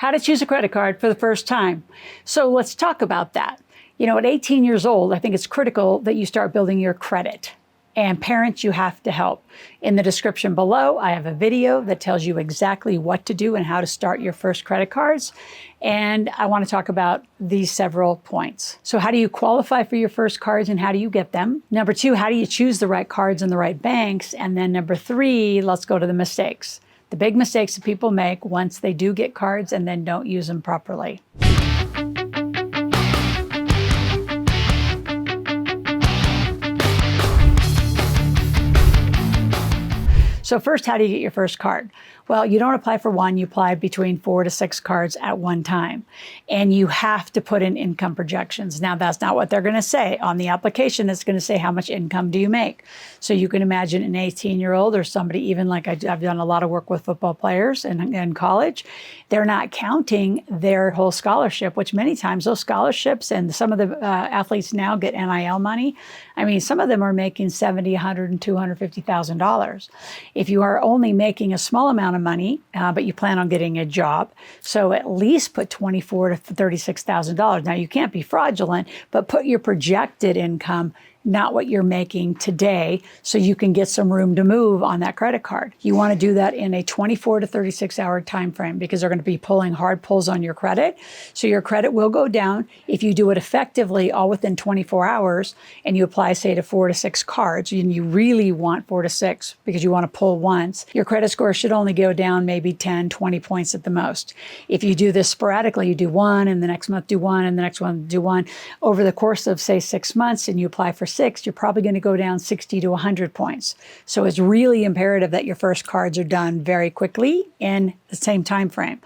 How to choose a credit card for the first time. So let's talk about that. You know, at 18 years old, I think it's critical that you start building your credit. And parents, you have to help. In the description below, I have a video that tells you exactly what to do and how to start your first credit cards. And I want to talk about these several points. So how do you qualify for your first cards and how do you get them? Number two, how do you choose the right cards and the right banks? And then number three, let's go to the mistakes. The big mistakes that people make once they do get cards and then don't use them properly. So first, how do you get your first card? Well, you don't apply for one, you apply between 4 to 6 cards at one time. And you have to put in income projections. Now, that's not what they're going to say. On the application, it's going to say how much income do you make. So you can imagine an 18-year-old or somebody, even like I've done a lot of work with football players in college, they're not counting their whole scholarship, which many times those scholarships and some of the athletes now get NIL money. I mean, some of them are making $70,000, $100,000, and $250,000. If you are only making a small amount of money, but you plan on getting a job, so at least put $24,000 to $36,000. Now, you can't be fraudulent, but put your projected income, not what you're making today, so you can get some room to move on that credit card. You want to do that in a 24 to 36 hour time frame because they're going to be pulling hard pulls on your credit. So your credit will go down if you do it effectively all within 24 hours and you apply, say, to 4 to 6 cards, and you really want 4 to 6 because you want to pull once. Your credit score should only go down maybe 10, 20 points at the most. If you do this sporadically, you do one and the next month do one and the next one do one, over the course of, say, 6 months, and you apply for 6, you're probably going to go down 60 to 100 points. So it's really imperative that your first cards are done very quickly in the same time frame.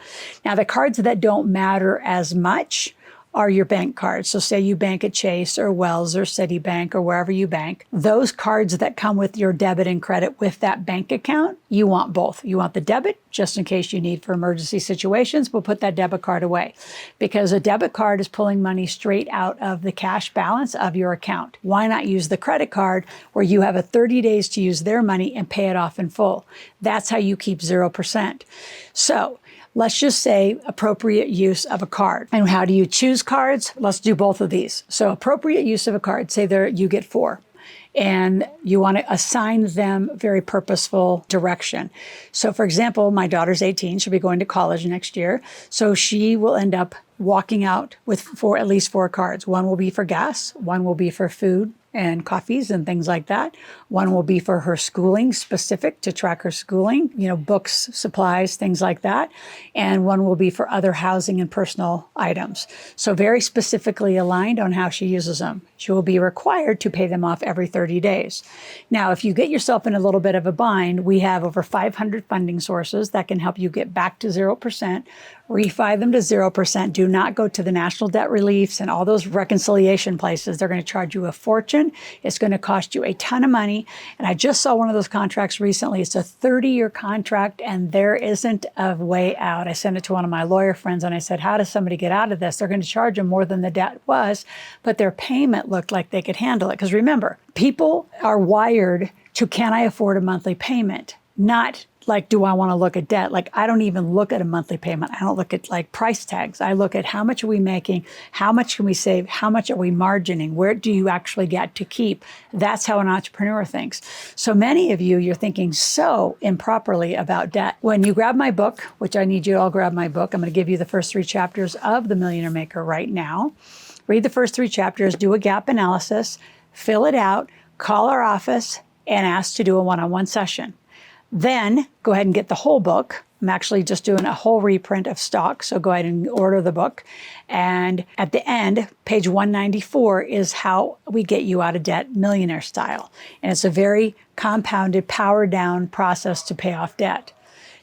Now, the cards that don't matter as much are your bank cards. So say you bank at Chase or Wells or Citibank or wherever you bank. Those cards that come with your debit and credit with that bank account, you want both. You want the debit just in case you need for emergency situations, but put that debit card away because a debit card is pulling money straight out of the cash balance of your account. Why not use the credit card where you have a 30 days to use their money and pay it off in full? That's how you keep 0%. So let's just say appropriate use of a card. And how do you choose cards? Let's do both of these. So appropriate use of a card, say there you get 4. And you want to assign them very purposeful direction. So for example, my daughter's 18, she'll be going to college next year. So she will end up walking out with at least 4 cards. One will be for gas, one will be for food and coffees and things like that. One will be for her schooling, specific to track her schooling, you know, books, supplies, things like that. And one will be for other housing and personal items. So very specifically aligned on how she uses them. She will be required to pay them off every 30 days. Now, if you get yourself in a little bit of a bind, we have over 500 funding sources that can help you get back to 0%, refi them to 0%. Do not go to the national debt reliefs and all those reconciliation places. They're going to charge you a fortune. It's going to cost you a ton of money. And I just saw one of those contracts recently. It's a 30-year contract and there isn't a way out. I sent it to one of my lawyer friends and I said, how does somebody get out of this? They're going to charge them more than the debt was, but their payment looked like they could handle it. Because remember, people are wired to, can I afford a monthly payment? Not like, do I want to look at debt? Like, I don't even look at a monthly payment. I don't look at like price tags. I look at how much are we making? How much can we save? How much are we margining? Where do you actually get to keep? That's how an entrepreneur thinks. So many of you, you're thinking so improperly about debt. When you grab my book, which I need you to all grab my book, I'm going to give you the first 3 chapters of The Millionaire Maker right now. Read the first 3 chapters, do a gap analysis, fill it out, call our office, and ask to do a one-on-one session. Then go ahead and get the whole book. I'm actually just doing a whole reprint of stock, so go ahead and order the book. And at the end, page 194 is how we get you out of debt millionaire style. And it's a very compounded, power down process to pay off debt.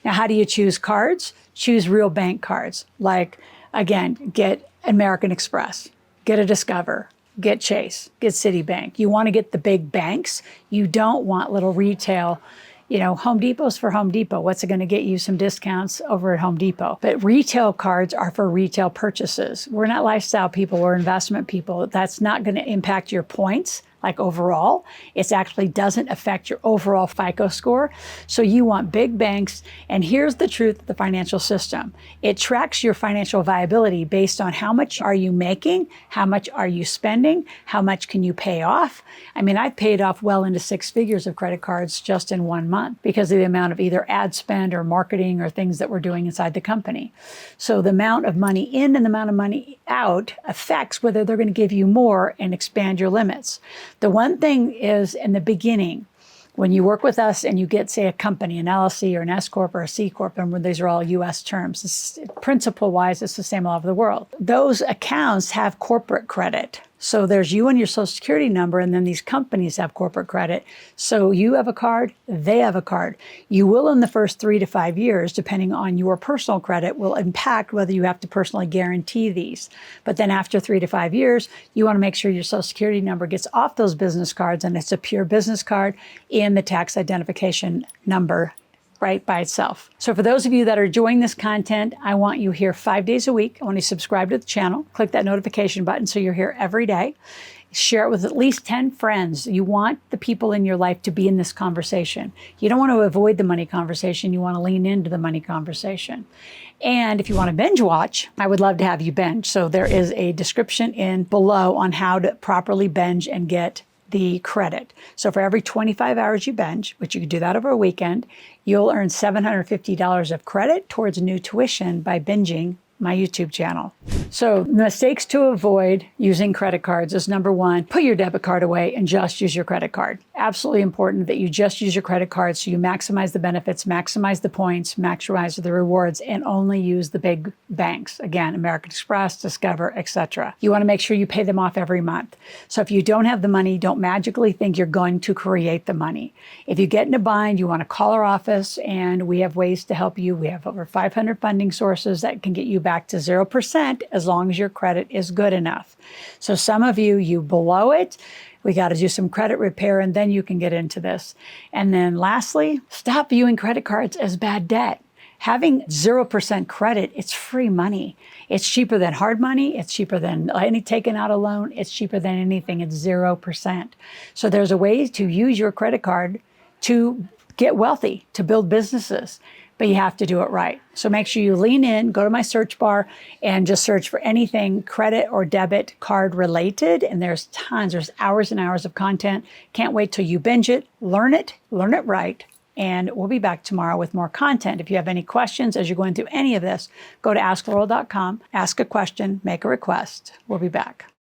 Now, how do you choose cards? Choose real bank cards. Like, again, get American Express, get a Discover, get Chase, get Citibank. You want to get the big banks. You don't want little retail. You know, Home Depot's for Home Depot. What's it going to get you? Some discounts over at Home Depot. But retail cards are for retail purchases. We're not lifestyle people, we're investment people. That's not going to impact your points like overall. It actually doesn't affect your overall FICO score. So you want big banks. And here's the truth of the financial system. It tracks your financial viability based on how much are you making, how much are you spending, how much can you pay off. I mean, I've paid off well into six figures of credit cards just in 1 month because of the amount of either ad spend or marketing or things that we're doing inside the company. So the amount of money in and the amount of money out affects whether they're going to give you more and expand your limits. The one thing is in the beginning, when you work with us and you get, say, a company, an LLC or an S Corp or a C Corp, and these are all US terms, principle-wise, it's the same all over the world. Those accounts have corporate credit. So there's you and your social security number, and then these companies have corporate credit. So you have a card, they have a card. You will, in the first 3 to 5 years, depending on your personal credit, will impact whether you have to personally guarantee these. But then after 3 to 5 years, you want to make sure your social security number gets off those business cards and it's a pure business card in the tax identification number right by itself. So for those of you that are enjoying this content, I want you here 5 days a week. I want you to subscribe to the channel, click that notification button so you're here every day. Share it with at least 10 friends. You want the people in your life to be in this conversation. You don't want to avoid the money conversation. You want to lean into the money conversation. And if you want to binge watch, I would love to have you binge. So there is a description in below on how to properly binge and get the credit. So for every 25 hours you binge, which you can do that over a weekend, you'll earn $750 of credit towards new tuition by binging my YouTube channel. So mistakes to avoid using credit cards is number one, put your debit card away and just use your credit card. Absolutely important that you just use your credit card so you maximize the benefits, maximize the points, maximize the rewards, and only use the big banks. Again, American Express, Discover, etc. You want to make sure you pay them off every month. So if you don't have the money, don't magically think you're going to create the money. If you get in a bind, you want to call our office and we have ways to help you. We have over 500 funding sources that can get you back to 0% as long as your credit is good enough. So some of you below it. We got to do some credit repair and then you can get into this. And then lastly, stop viewing credit cards as bad debt. Having 0% credit, it's free money. It's cheaper than hard money. It's cheaper than any taken out a loan. It's cheaper than anything. It's 0%. So there's a way to use your credit card to get wealthy, to build businesses, but you have to do it right. So make sure you lean in, go to my search bar and just search for anything credit or debit card related. And there's tons, there's hours and hours of content. Can't wait till you binge it, learn it right. And we'll be back tomorrow with more content. If you have any questions as you're going through any of this, go to askloral.com, ask a question, make a request. We'll be back.